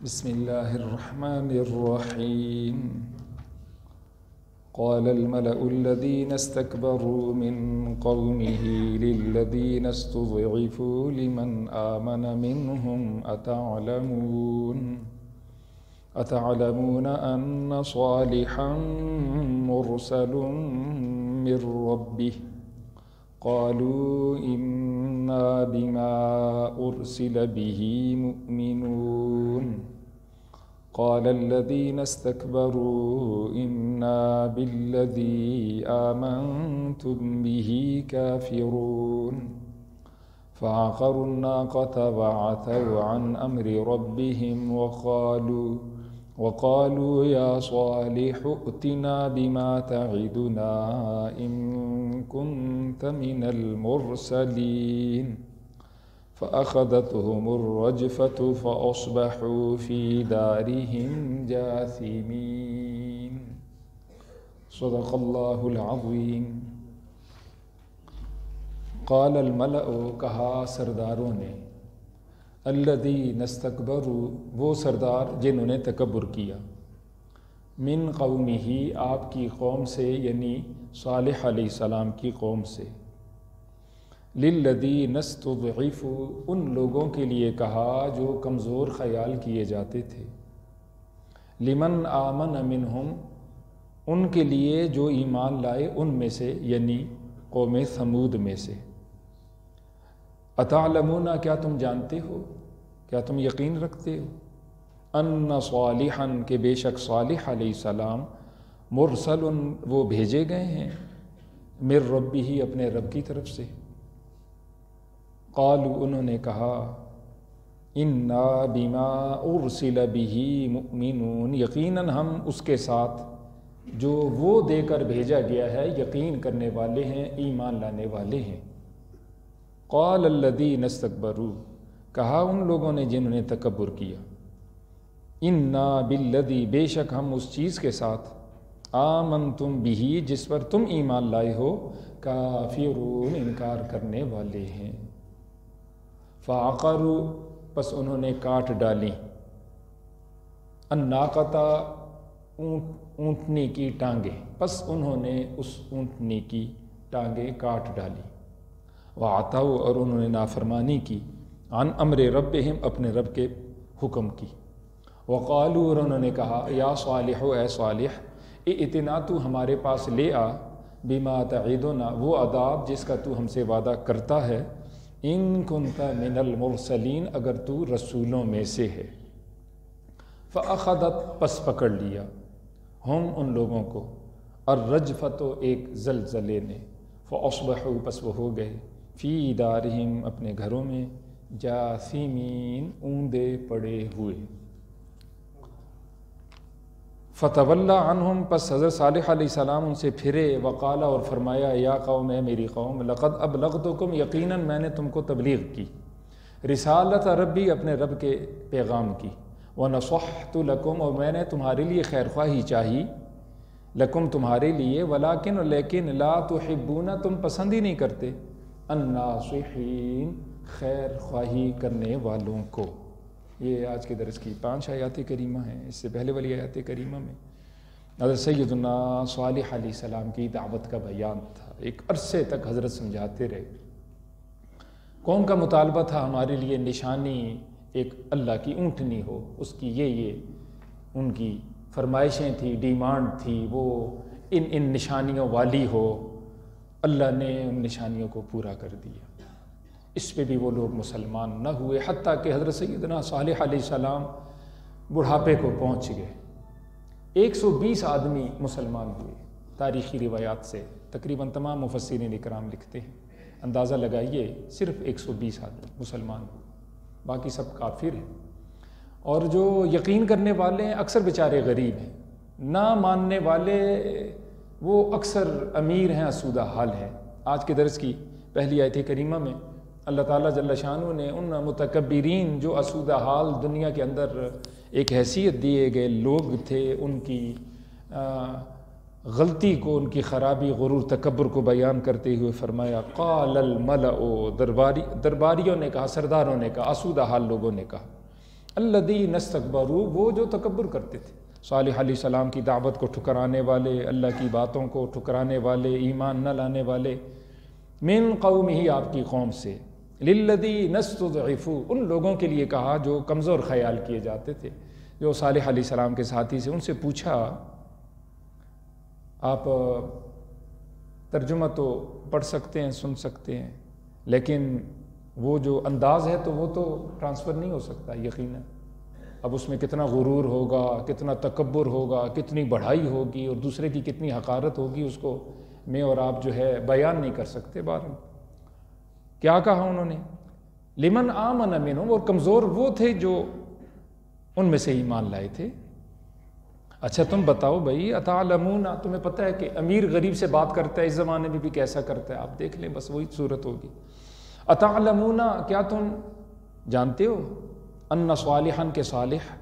بسم الله الرحمن الرحيم. قال الملأ الذين استكبروا من قومه للذين استضعفوا لمن آمن منهم أتعلمون أن صالحا مرسل من ربه قالوا إنا بما أرسل به مؤمنون قال الذين استكبروا إنا بالذي آمنتم به كافرون فعقروا الناقة وعتوا عن أمر ربهم وقالوا يا صالح ائتنا بما تعدنا إن كنت من المرسلين فأخذتهم الرجفة فأصبحوا في دارهم جاثمين. صدق اللہ العظیم. قال الملأ، کہا سرداروں نے، الذین استکبروا، وہ سردار جنہوں نے تکبر کیا، من قومہ، آپ کی قوم سے، یعنی صالح علیہ السلام کی قوم سے، للذین استضعفوا، ان لوگوں کے لیے کہا جو کمزور خیال کیے جاتے تھے، لمن آمن منہم، ان کے لیے جو ایمان لائے ان میں سے، یعنی قوم ثمود میں سے، اتعلمون، کیا تم جانتے ہو، کیا تم یقین رکھتے ہو، ان صالحا، کہ بے شک صالح علیہ السلام، مرسل، وہ بھیجے گئے ہیں، من ربہ، اپنے رب کی طرف سے. قالوا، انہوں نے کہا، انا بما ارسل به مؤمنون، یقیناً ہم اس کے ساتھ جو وہ دے کر بھیجا گیا ہے یقین کرنے والے ہیں، ایمان لانے والے ہیں. قال الذین استکبروا، کہا ان لوگوں نے جنہوں نے تکبر کیا، انا بالذی، بے شک ہم اس چیز کے ساتھ، آمنتم بہ، جس پر تم ایمان لائے ہو، کافرون، انکار کرنے والے ہیں. فعقروا، پس انہوں نے کاٹ ڈالی، الناقۃ، اونٹنی کی ٹانگیں، پس انہوں نے اس اونٹنی کی ٹانگیں کاٹ ڈالی. وعتوا، اور انہوں نے نافرمانی کی، عن امر ربہم، اپنے رب کے حکم کی. وقالوا، اور انہوں نے کہا، یا صالح، اے صالح، ائتنا، تو ہمارے پاس لے آ، بما تعدنا، وہ عذاب جس کا تو ہم سے وعدہ کرتا ہے، ان کنت من المرسلین، اگر تو رسولوں میں سے ہے. فاخذت، پس پکڑ لیا، ہم ان لوگوں کو، الرجفۃ، ایک زلزلے نے، فاصبحوا، پس وہ ہو گئے، فی دارہم، اپنے گھروں میں، جاثمین، اوندے پڑے ہوئے. فتولی عنہم، پس حضرت صالح علیہ السلام ان سے پھرے، وقال، اور فرمایا، یا قوم، اے میری قوم، لقد ابلغتکم، یقیناً میں نے تم کو تبلیغ کی، رسالت ربی، اپنے رب کے پیغام کی، ونصحت لکم، اور میں نے تمہارے لیے خیر خواہی چاہی، لکم، تمہارے لیے، ولیکن، لیکن، لا تحبون، تم پسند ہی نہیں کرتے، الناصحین، خیر خواہی کرنے والوں کو. یہ آج کے درس کی 5 آیات کریمہ ہیں. اس سے پہلے والی آیات کریمہ میں حضرت سیدنا صالح علیہ السلام کی دعوت کا بیان تھا. ایک عرصے تک حضرت سمجھاتے رہے. قوم کا مطالبہ تھا، ہمارے لیے نشانی ایک اللہ کی اونٹنی ہو، اس کی یہ ان کی فرمائشیں تھی، ڈیمانڈ تھی، وہ ان نشانیوں والی ہو. اللہ نے ان نشانیوں کو پورا کر دیا. اس پہ بھی وہ لوگ مسلمان نہ ہوئے، حتیٰ کہ حضرت سیدنا صالح علیہ السلام بڑھاپے کو پہنچ گئے. 120 آدمی مسلمان ہوئے. تاریخی روایات سے تقریباً تمام مفسرین اکرام لکھتے ہیں، اندازہ لگائیے، صرف 120 آدمی مسلمان ہوئے، باقی سب کافر ہیں. اور جو یقین کرنے والے ہیں اکثر بیچارے غریب ہیں، نہ ماننے والے وہ اکثر امیر ہیں، آسودہ حال ہیں. آج کے درس کی پہلی آیت کریمہ میں اللہ تعالیٰ جل شانہ نے ان متکبرین، جو آسودہ حال دنیا کے اندر ایک حیثیت دیے گئے لوگ تھے، ان کی غلطی کو، ان کی خرابی، غرور، تکبر کو بیان کرتے ہوئے فرمایا، قال الملأ، درباریوں نے کہا، سرداروں نے کہا، آسودہ حال لوگوں نے کہا، الذین استکبروا، وہ جو تکبر کرتے تھے، صالح علیہ السلام کی دعوت کو ٹھکرانے والے، اللہ کی باتوں کو ٹھکرانے والے، ایمان نہ لانے والے، من قومہ، آپ کی قوم سے، للذین استضعفوا، ان لوگوں کے لیے کہا جو کمزور خیال کیے جاتے تھے، جو صالح علیہ السلام کے ساتھی سے، ان سے پوچھا، آپ ترجمہ تو پڑھ سکتے ہیں، سن سکتے ہیں، لیکن وہ جو انداز ہے تو وہ تو ٹرانسفر نہیں ہو سکتا یقیناً۔ اب اس میں کتنا غرور ہوگا، کتنا تکبر ہوگا، کتنی بڑھائی ہوگی، اور دوسرے کی کتنی حقارت ہوگی، اس کو میں اور آپ جو ہے بیان نہیں کر سکتے۔ بہرحال کیا کہا انہوں نے؟ لمن آمن منہم، اور کمزور وہ تھے جو ان میں سے ایمان لائے تھے۔ اچھا تم بتاؤ بھائی، اتعلمون، تمہیں پتہ ہے کہ امیر غریب سے بات کرتا ہے اس زمانے میں بھی کیسا کرتا ہے، آپ دیکھ لیں، بس وہی صورت ہوگی۔ اتعلمون، کیا تم جانتے ہو، ان صالحا، کے صالح،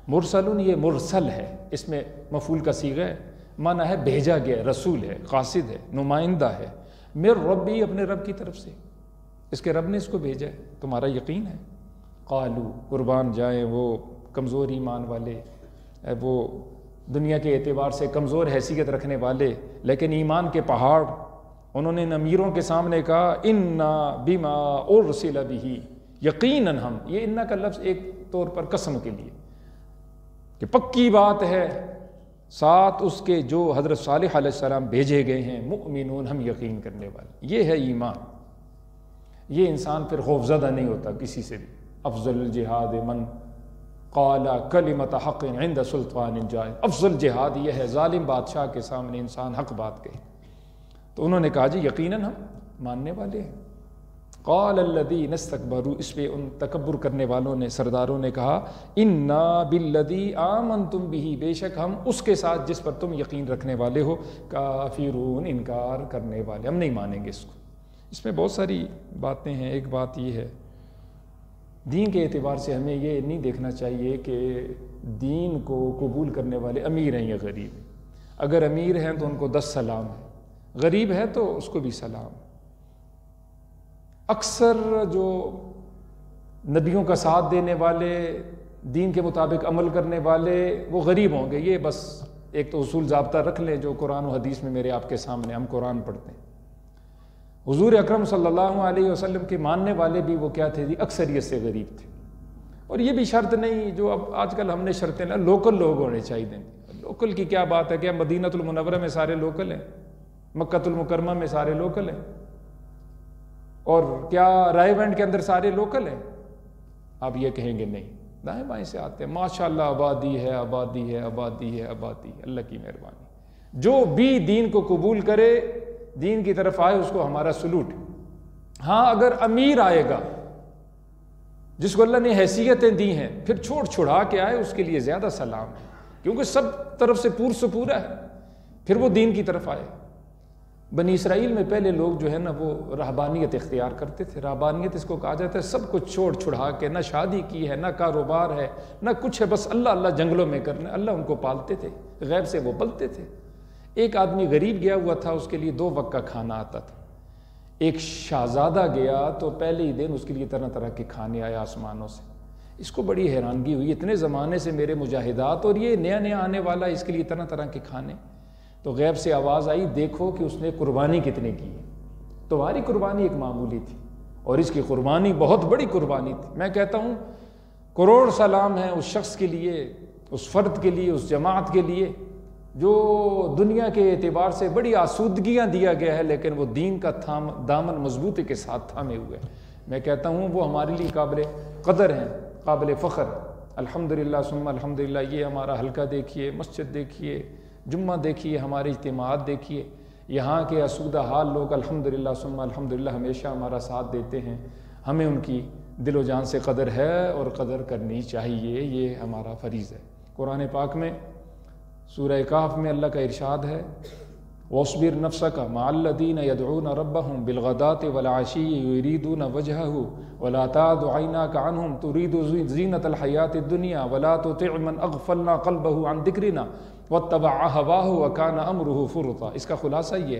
مرسلون، یہ مرسل ہے، اس میں مفعول کا صیغہ ہے، معنی ہے بھیجا گیا، رسول ہے، قاصد ہے، نمائندہ ہے، من ربی، اپنے رب کی طرف سے، اس کے رب نے اس کو بھیجا ہے، تمہارا یقین ہے؟ قالو، قربان جائیں وہ کمزور ایمان والے، وہ دنیا کے اعتبار سے کمزور حیثیت رکھنے والے، لیکن ایمان کے پہاڑ، انہوں نے امیروں کے سامنے کہا، انا بما ارسل بہ، یقیناً ہم، یہ انا کا لفظ ایک طور پر قسم کے لیے کہ پکی بات ہے، ساتھ اس کے جو حضرت صالح علیہ السلام بھیجے گئے ہیں، مؤمنون، ہم یقین کرنے والے، یہ ہے ایمان۔ یہ انسان پھر خوفزدہ نہیں ہوتا کسی سے بھی۔ افضل الجہاد من قال کلمۃ حق عند سلطان جائر، افضل جہاد یہ ہے ظالم بادشاہ کے سامنے انسان حق بات کہے۔ تو انہوں نے کہا جی یقیناً ہم ماننے والے ہیں۔ قال الذین استکبروا، اس پہ ان تکبر کرنے والوں نے، سرداروں نے کہا، انا بالذی آمنتم بہ، بے شک ہم اس کے ساتھ جس پر تم یقین رکھنے والے ہو، کافرون، انکار کرنے والے، ہم نہیں مانیں گے اس کو۔ اس میں بہت ساری باتیں ہیں۔ ایک بات یہ ہے، دین کے اعتبار سے ہمیں یہ نہیں دیکھنا چاہیے کہ دین کو قبول کرنے والے امیر ہیں یا غریب ہیں۔ اگر امیر ہیں تو ان کو 10 سلام ہے، غریب ہے تو اس کو بھی سلام۔ اکثر جو نبیوں کا ساتھ دینے والے، دین کے مطابق عمل کرنے والے، وہ غریب ہوں گے۔ یہ بس ایک تو اصول ضابطہ رکھ لیں جو قرآن و حدیث میں میرے آپ کے سامنے، ہم قرآن پڑھتے ہیں۔ حضور اکرم صلی اللہ علیہ وسلم کے ماننے والے بھی وہ کیا تھے جی، اکثریت سے غریب تھے۔ اور یہ بھی شرط نہیں جو اب آج کل ہم نے شرطیں نا، لوکل لوگ ہونے چاہیے۔ لوکل کی کیا بات ہے، کیا مدینہ المنورہ میں سارے لوکل ہیں، مکہ المکرمہ میں سارے لوکل ہیں، اور کیا رائے بینڈ کے اندر سارے لوکل ہیں؟ آپ یہ کہیں گے نہیں، دائیں بائیں سے آتے ہیں، ماشاءاللہ آبادی ہے، آبادی ہے، آبادی ہے، آبادی ہے، اللہ کی مہربانی۔ جو بھی دین کو قبول کرے، دین کی طرف آئے، اس کو ہمارا سلوٹ۔ ہاں اگر امیر آئے گا جس کو اللہ نے حیثیتیں دی ہیں، پھر چھوڑ چھڑا کے آئے، اس کے لیے زیادہ سلام ہے، کیونکہ سب طرف سے پور سے پورا ہے، پھر وہ دین کی طرف آئے۔ بنی اسرائیل میں پہلے لوگ جو ہے نا وہ رہبانیت اختیار کرتے تھے۔ رہبانیت اس کو کہا جاتا ہے سب کچھ چھوڑ چھڑا کے، نہ شادی کی ہے، نہ کاروبار ہے، نہ کچھ ہے، بس اللہ اللہ جنگلوں میں کرنا۔ اللہ ان کو پالتے تھے، غیب سے وہ پلتے تھے۔ ایک آدمی غریب گیا ہوا تھا، اس کے لیے 2 وقت کا کھانا آتا تھا۔ ایک شہزادہ گیا تو پہلے ہی دن اس کے لیے طرح طرح کے کھانے آئے آسمانوں سے۔ اس کو بڑی حیرانگی ہوئی، اتنے زمانے سے میرے مجاہدات، اور یہ نیا نیا آنے والا، اس کے لیے طرح طرح کے کھانے۔ تو غیب سے آواز آئی، دیکھو کہ اس نے قربانی کتنے کی ہے۔ تمہاری قربانی ایک معمولی تھی اور اس کی قربانی بہت بڑی قربانی تھی۔ میں کہتا ہوں کروڑ سلام ہے اس شخص کے لیے، اس فرد کے لیے، اس جماعت کے لیے جو دنیا کے اعتبار سے بڑی آسودگیاں دیا گیا ہے، لیکن وہ دین کا دامن مضبوطی کے ساتھ تھامے ہوئے ہیں۔ میں کہتا ہوں وہ ہمارے لیے قابل قدر ہیں، قابل فخر۔ الحمدللہ ثم الحمدللہ۔ یہ ہمارا حلقہ دیکھیے، مسجد دیکھیے، جمعہ دیکھیے، ہمارے اجتماعات دیکھیے، یہاں کے آسودہ حال لوگ الحمدللہ ثم الحمدللہ ہمیشہ ہمارا ساتھ دیتے ہیں۔ ہمیں ان کی دل و جان سے قدر ہے اور قدر کرنی چاہیے، یہ ہمارا فریض ہے۔ قرآن پاک میں سورہ کہف میں اللہ کا ارشاد ہے، وَاصْبِرْ نَفْسَكَ مَعَ الَّذِينَ يَدْعُونَ رَبَّهُمْ بِالْغَدَاةِ وَالْعَشِيِّ يُرِيدُونَ وَجْهَهُ وَلَا تَعْدُ عَيْنَاكَ عَنْهُمْ تُرِيدُ زِينَةَ الْحَيَاةِ الدُّنْيَا وَلَا تُطِعْ مَنْ أَغْفَلْنَا قَلْبَهُ عَنْ ذِكْرِنَا وَاتَّبَعَ هَوَاهُ وَكَانَ أَمْرُهُ فُرُطًا۔ اس کا خلاصہ یہ،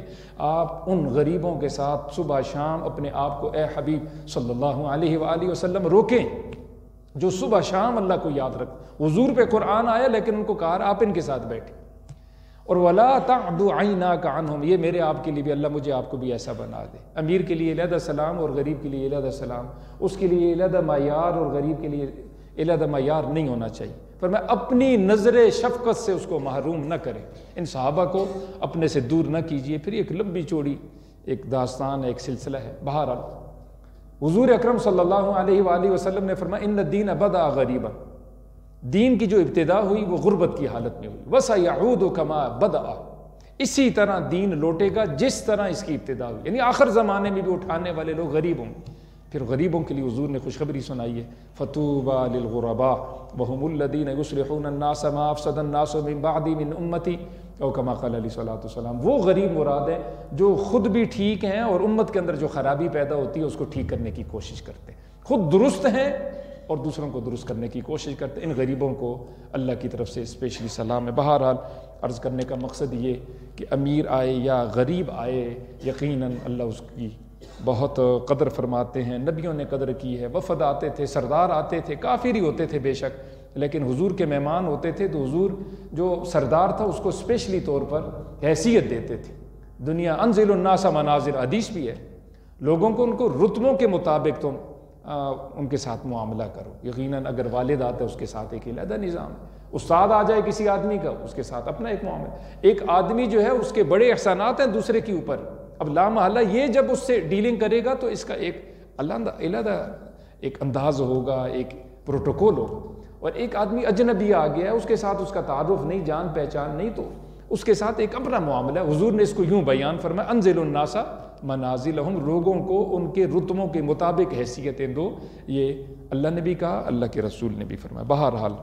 آپ ان غریبوں کے ساتھ صبح شام اپنے آپ کو اے حبیب صلی اللہ علیہ وآلہ وسلم روکیں، جو صبح شام اللہ کو یاد رکھ. حضور پہ قرآن آیا لیکن ان کو کہا آپ ان کے ساتھ بیٹھے. اور وَلَا تَعْدُ عَيْنَاكَ عَنْهُمْ، یہ میرے آپ کے لیے بھی اللہ مجھے آپ کو بھی ایسا بنا دے. امیر کے لیے علیحدہ سلام اور غریب کے لیے علیحدہ سلام، اس کے لیے علیحدہ معیار اور غریب کے لیے علیحدہ معیار نہیں ہونا چاہیے. پر میں اپنی نظر شفقت سے اس کو محروم نہ کریں. ان صحابہ کو اپنے سے دور نہ کیجیے. پھر ایک لمبی چوڑی ایک داستان، ایک سلسلہ ہے. بہرحال حضور اکرم صلی اللہ علیہ وآلہ وسلم نے فرمایا ان الدین بدأ غریبا، دین کی جو ابتدا ہوئی وہ غربت کی حالت میں ہوئی. وَسَيَعُودُ كَمَا بَدَأَ، اسی طرح دین لوٹے گا جس طرح اس کی ابتدا ہوئی. یعنی آخر زمانے میں بھی اٹھانے والے لوگ غریب ہوں گے. پھر غریبوں کے لیے حضور نے خوشخبری سنائی ہے فَطُوبَى لِلْغُرَبَاء وَهُمُ الَّذِينَ يُصْلِحُونَ النَّاسَ مَا أَفْسَدَ النَّاسُ مِن بَعْدِي مِنْ أُمَّتِي او کما قال علیہ الصلوۃ والسلام. وہ غریب مراد ہے جو خود بھی ٹھیک ہیں اور امت کے اندر جو خرابی پیدا ہوتی ہے اس کو ٹھیک کرنے کی کوشش کرتے ہیں. خود درست ہیں اور دوسروں کو درست کرنے کی کوشش کرتے ہیں. ان غریبوں کو اللہ کی طرف سے اسپیشلی سلام ہے. بہرحال عرض کرنے کا مقصد یہ کہ امیر آئے یا غریب آئے، یقیناً اللہ اس کی بہت قدر فرماتے ہیں. نبیوں نے قدر کی ہے. وفد آتے تھے، سردار آتے تھے، کافر ہی ہوتے تھے بے شک، لیکن حضور کے مہمان ہوتے تھے تو حضور جو سردار تھا اس کو اسپیشلی طور پر حیثیت دیتے تھے. دنیا انزل الناس منازل، حدیث بھی ہے. لوگوں کو ان کو رتبوں کے مطابق تم ان کے ساتھ معاملہ کرو. یقیناً اگر والد آتا ہے اس کے ساتھ ایک علیحدہ نظام ہے. استاد آ جائے کسی آدمی کا، اس کے ساتھ اپنا ایک معاملہ. ایک آدمی جو ہے اس کے بڑے احسانات ہیں دوسرے کے اوپر. اب لامحالہ یہ جب اس سے ڈیلنگ کرے گا تو اس کا ایک علیحدہ ایک انداز ہوگا، ایک پروٹوکول ہوگا. اور ایک آدمی اجنبی آ گیا ہے، اس کے ساتھ اس کا تعارف نہیں، جان پہچان نہیں، تو اس کے ساتھ ایک اپنا معاملہ ہے. حضور نے اس کو یوں بیان فرمایا انزل الناس منازلہم، لوگوں کو ان کے رتبوں کے مطابق حیثیتیں دو. یہ اللہ نے بھی کہا، اللہ کے رسول نے بھی فرمایا. بہرحال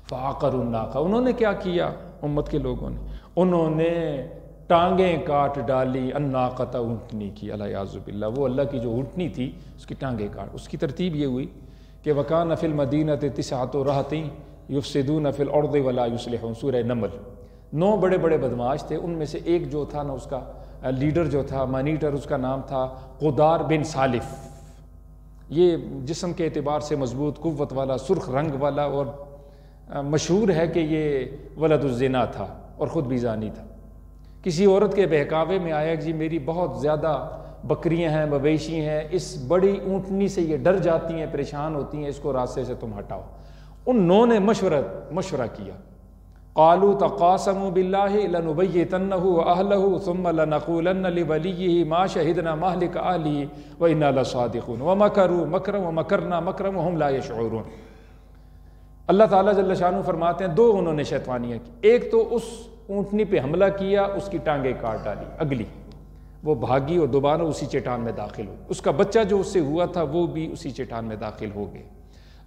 فعقروا الناقہ، انہوں نے کیا کیا امت کے لوگوں نے؟ انہوں نے ٹانگیں کاٹ ڈالی. الناقۃ، اونٹنی کی، الیاذ باللہ. وہ اللہ کی جو اونٹنی تھی اس کی ٹانگیں کاٹ. اس کی ترتیب یہ ہوئی کہ وَكَانَ فِي الْمَدِينَةِ تِسْعَةُ رَهْطٍ يُفْسِدُونَ فِي الْأَرْضِ وَلَا يُصْلِحُونَ. سورہ نمل. 9 بڑے بڑے بدماش تھے. ان میں سے ایک جو تھا نا، اس کا لیڈر جو تھا، مانیٹر، اس کا نام تھا قدار بن سالف. یہ جسم کے اعتبار سے مضبوط، قوت والا، سرخ رنگ والا، اور مشہور ہے کہ یہ ولد الزنا تھا اور خود بھی زانی تھا. کسی عورت کے بہکاوے میں آیا کہ جی میری بہت زیادہ بکریاں ہیں، مویشی ہیں، اس بڑی اونٹنی سے یہ ڈر جاتی ہیں، پریشان ہوتی ہیں، اس کو راستے سے تم ہٹاؤ. انہوں نے مشورہ کیا. قالوا تقاسموا بالله لنبيتنه واهله ثم لنقولن لوليه ما شهدنا مهلك اهله وانا لصادقون ومكروا مكرا ومكرنا مكرا وهم لا يشعرون. اللہ تعالیٰ جل شانہ فرماتے ہیں 2 انہوں نے شیطانیاں کی. ایک تو اس اونٹنی پہ حملہ کیا، اس کی ٹانگیں کاٹ ڈالی. اگلی وہ بھاگی اور دوبارہ اسی چٹان میں داخل ہوئی. اس کا بچہ جو اس سے ہوا تھا وہ بھی اسی چٹان میں داخل ہو گئے.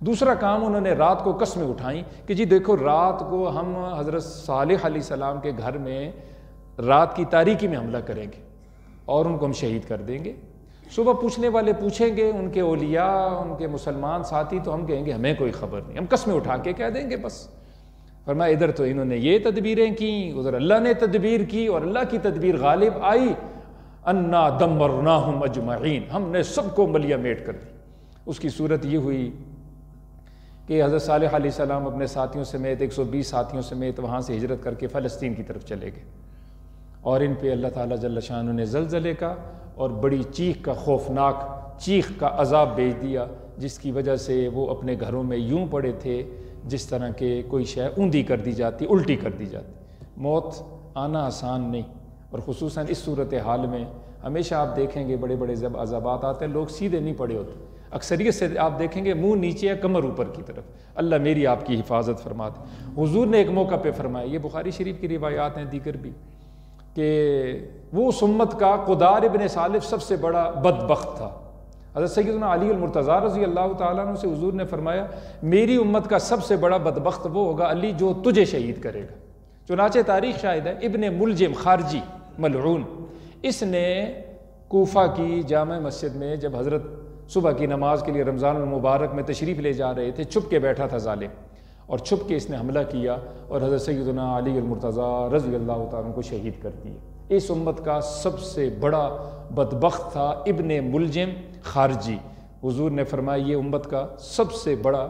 دوسرا کام انہوں نے رات کو قسمیں اٹھائیں کہ جی دیکھو رات کو ہم حضرت صالح علیہ السلام کے گھر میں رات کی تاریکی میں حملہ کریں گے اور ان کو ہم شہید کر دیں گے. صبح پوچھنے والے پوچھیں گے، ان کے اولیاء، ان کے مسلمان ساتھی، تو ہم کہیں گے ہمیں کوئی خبر نہیں، ہم قسمیں اٹھا کے کہہ دیں گے بس. فرمایا ادھر تو انہوں نے یہ تدبیریں کی، ادھر اللہ نے تدبیر کی، اور اللہ کی تدبیر غالب آئی. انا دمرناہم اجمعین، ہم نے سب کو ملیہ میٹ کر دی. اس کی صورت یہ ہوئی کہ حضرت صالح علیہ السلام اپنے ساتھیوں سمیت 120 ساتھیوں سمیت وہاں سے ہجرت کر کے فلسطین کی طرف چلے گئے. اور ان پہ اللہ تعالیٰ جل شانہ نے زلزلے کا اور بڑی چیخ کا، خوفناک چیخ کا عذاب بھیج دیا، جس کی وجہ سے وہ اپنے گھروں میں یوں پڑے تھے جس طرح کہ کوئی شے اوندھی کر دی جاتی، الٹی کر دی جاتی. موت آنا آسان نہیں، اور خصوصاً اس صورتحال میں ہمیشہ آپ دیکھیں گے بڑے بڑے جب عذابات آتے ہیں لوگ سیدھے نہیں پڑے ہوتے. اکثریت سے آپ دیکھیں گے منہ نیچے یا کمر اوپر کی طرف. اللہ میری آپ کی حفاظت فرما دے. حضور نے ایک موقع پہ فرمایا، یہ بخاری شریف کی روایات ہیں دیگر بھی، کہ وہ اس امت کا قدار ابن سالف سب سے بڑا بدبخت تھا. حضرت سیدنا علی المرتضیٰ رضی اللہ تعالیٰ عنہ سے حضور نے فرمایا میری امت کا سب سے بڑا بدبخت وہ ہوگا علی جو تجھے شہید کرے گا. چنانچہ تاریخ شاہد ہے ابن ملجم خارجی ملعون، اس نے کوفہ کی جامع مسجد میں جب حضرت صبح کی نماز کے لیے رمضان المبارک میں تشریف لے جا رہے تھے، چھپ کے بیٹھا تھا ظالم، اور چھپ کے اس نے حملہ کیا اور حضرت سیدنا علی المرتضیٰ رضی اللہ تعالیٰ کو شہید کر دیا. اس امت کا سب سے بڑا بدبخت تھا ابن ملجم خارجی. حضور نے فرمایا یہ امت کا سب سے بڑا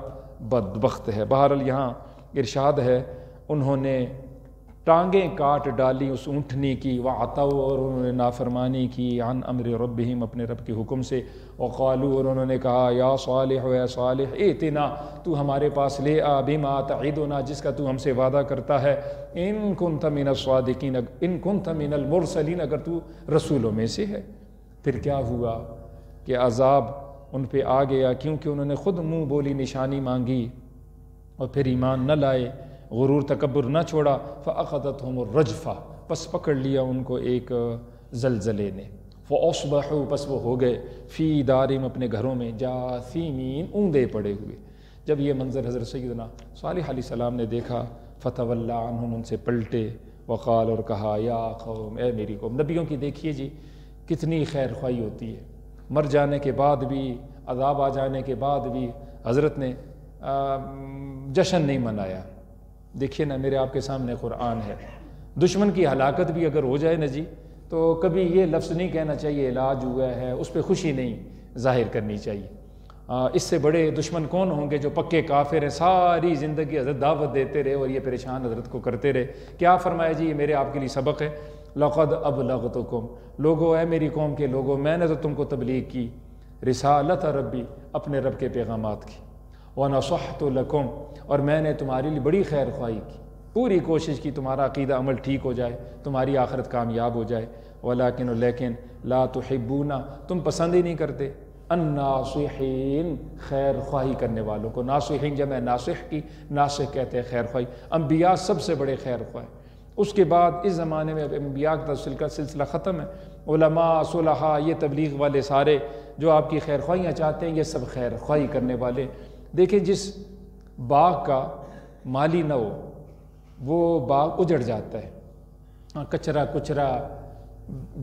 بدبخت ہے۔ بہرحال یہاں ارشاد ہے انہوں نے ٹانگیں کاٹ ڈالی اس اونٹنی کی، وعتوا اور انہوں نے نافرمانی کی، عن امر ربہم اپنے رب کے حکم سے، وقالوا اور انہوں نے کہا یا صالح اے صالح ائتنا تو ہمارے پاس لے آ بما تعدنا جس کا تو ہم سے وعدہ کرتا ہے، ان کنت من الصادقین ان کنت من المرسلین اگر تو رسولوں میں سے ہے۔ پھر کیا ہوا کہ عذاب ان پہ آ گیا، کیونکہ انہوں نے خود منہ بولی نشانی مانگی اور پھر ایمان نہ لائے، غرور تکبر نہ چھوڑا، فأخذتهم الرجفہ پس پکڑ لیا ان کو ایک زلزلے نے، فأصبحوا پس وہ ہو گئے فی دارہم اپنے گھروں میں جاثمین اوندے پڑے ہوئے۔ جب یہ منظر حضرت سیدنا صالح علیہ السلام نے دیکھا فتولی عنہم ان سے پلٹے، وقال اور کہا یا قوم اے میری قوم۔ نبیوں کی دیکھیے جی کتنی خیر خواہی ہوتی ہے، مر جانے کے بعد بھی، عذاب آ جانے کے بعد بھی حضرت نے جشن نہیں منایا۔ دیکھیے نا میرے آپ کے سامنے قرآن ہے، دشمن کی ہلاکت بھی اگر ہو جائے نا جی تو کبھی یہ لفظ نہیں کہنا چاہیے علاج ہوا ہے، اس پہ خوشی نہیں ظاہر کرنی چاہیے۔ اس سے بڑے دشمن کون ہوں گے جو پکے کافر ہیں، ساری زندگی حضرت دعوت دیتے رہے اور یہ پریشان حضرت کو کرتے رہے۔ کیا فرمایا جی یہ میرے آپ کے لیے سبق ہے، لقد ابلغتکم لوگو اے میری قوم کے لوگوں میں نے تو تم کو تبلیغ کی، رسالت ربی اپنے رب کے پیغامات کی، وَنَصَحْتُ لَكُمْ اور میں نے تمہارے لیے بڑی خیر خواہی کی، پوری کوشش کی تمہارا عقیدہ عمل ٹھیک ہو جائے، تمہاری آخرت کامیاب ہو جائے، وَلَكِنْ لیکن لا تحبون تم پسند ہی نہیں کرتے، الناصحین خیر خواہی کرنے والوں کو، ناصحین جمع ناصح کی، ناصح کہتے ہیں خیر خواہی، انبیاء سب سے بڑے خیر خواہ۔ اس کے بعد اس زمانے میں انبیاء کا سلسلہ ختم ہے، علماء صلحاء یہ تبلیغ والے سارے جو آپ کی خیر خواہیاں چاہتے ہیں یہ سب خیر خواہی کرنے والے۔ دیکھیں جس باغ کا مالی نہ ہو وہ باغ اجڑ جاتا ہے، کچرا کچرا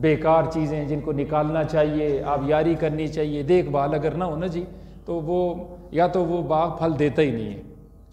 بیکار چیزیں جن کو نکالنا چاہیے، آپ یاری کرنی چاہیے، دیکھ بھال اگر نہ ہو نا جی تو وہ یا تو وہ باغ پھل دیتا ہی نہیں ہے،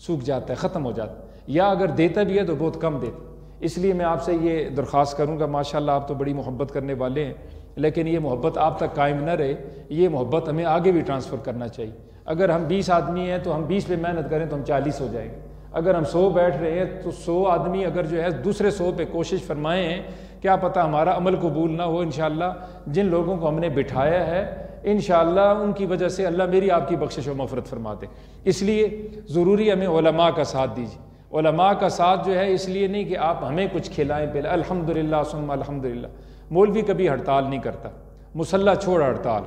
سوکھ جاتا ہے، ختم ہو جاتا ہے، یا اگر دیتا بھی ہے تو بہت کم دیتا۔ اس لیے میں آپ سے یہ درخواست کروں گا، ماشاءاللہ آپ تو بڑی محبت کرنے والے ہیں، لیکن یہ محبت آپ تک قائم نہ رہے، یہ محبت ہمیں آگے بھی ٹرانسفر کرنا چاہیے۔ اگر ہم 20 آدمی ہیں تو ہم 20 پہ محنت کریں تو ہم 40 ہو جائیں گے، اگر ہم 100 بیٹھ رہے ہیں تو 100 آدمی اگر جو ہے دوسرے 100 پہ کوشش فرمائیں ہیں، کیا پتہ ہمارا عمل قبول نہ ہو۔ انشاءاللہ جن لوگوں کو ہم نے بٹھایا ہے انشاءاللہ ان کی وجہ سے اللہ میری آپ کی بخشش و مغفرت فرماتے۔ اس لیے ضروری ہمیں علماء کا ساتھ دیجیے، علماء کا ساتھ جو ہے اس لیے نہیں کہ آپ ہمیں کچھ کھلائیں پہلے، الحمدللہ ثم الحمدللہ۔ مولوی کبھی ہڑتال نہیں کرتا، مصلی چھوڑ ہڑتال،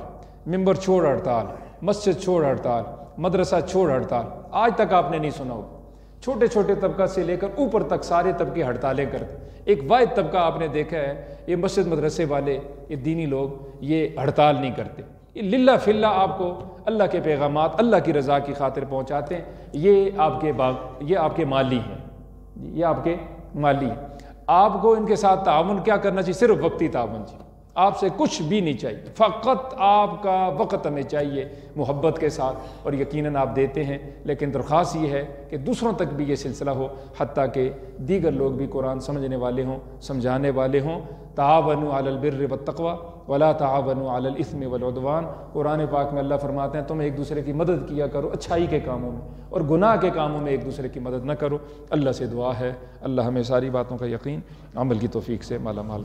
ممبر چھوڑ ہڑتال، مسجد چھوڑ ہڑتال، مدرسہ چھوڑ ہڑتال، آج تک آپ نے نہیں سنا ہوگا۔ چھوٹے چھوٹے طبقہ سے لے کر اوپر تک سارے طبقے ہڑتالیں کرتے، ایک واحد طبقہ آپ نے دیکھا ہے یہ مسجد مدرسے والے، یہ دینی لوگ یہ ہڑتال نہیں کرتے، یہ للہ فی اللہ آپ کو اللہ کے پیغامات اللہ کی رضا کی خاطر پہنچاتے ہیں۔ یہ آپ کے یہ آپ کے مالی ہیں، یہ آپ کے مالی ہیں، آپ کو ان کے ساتھ تعاون کیا کرنا چاہیے؟ صرف وقتی تعاون چاہیے، آپ سے کچھ بھی نہیں چاہیے، فقط آپ کا وقت ہمیں چاہیے محبت کے ساتھ، اور یقیناً آپ دیتے ہیں، لیکن درخواست یہ ہے کہ دوسروں تک بھی یہ سلسلہ ہو، حتیٰ کہ دیگر لوگ بھی قرآن سمجھنے والے ہوں، سمجھانے والے ہوں۔ تعاونوا علی البر والتقوی ولا تعاونوا علی الاثم والعدوان، قرآن پاک میں اللہ فرماتے ہیں تم ایک دوسرے کی مدد کیا کرو اچھائی کے کاموں میں، اور گناہ کے کاموں میں ایک دوسرے کی مدد نہ کرو۔ اللہ سے دعا ہے اللہ ہمیں ساری باتوں کا یقین عمل کی توفیق سے مالا مال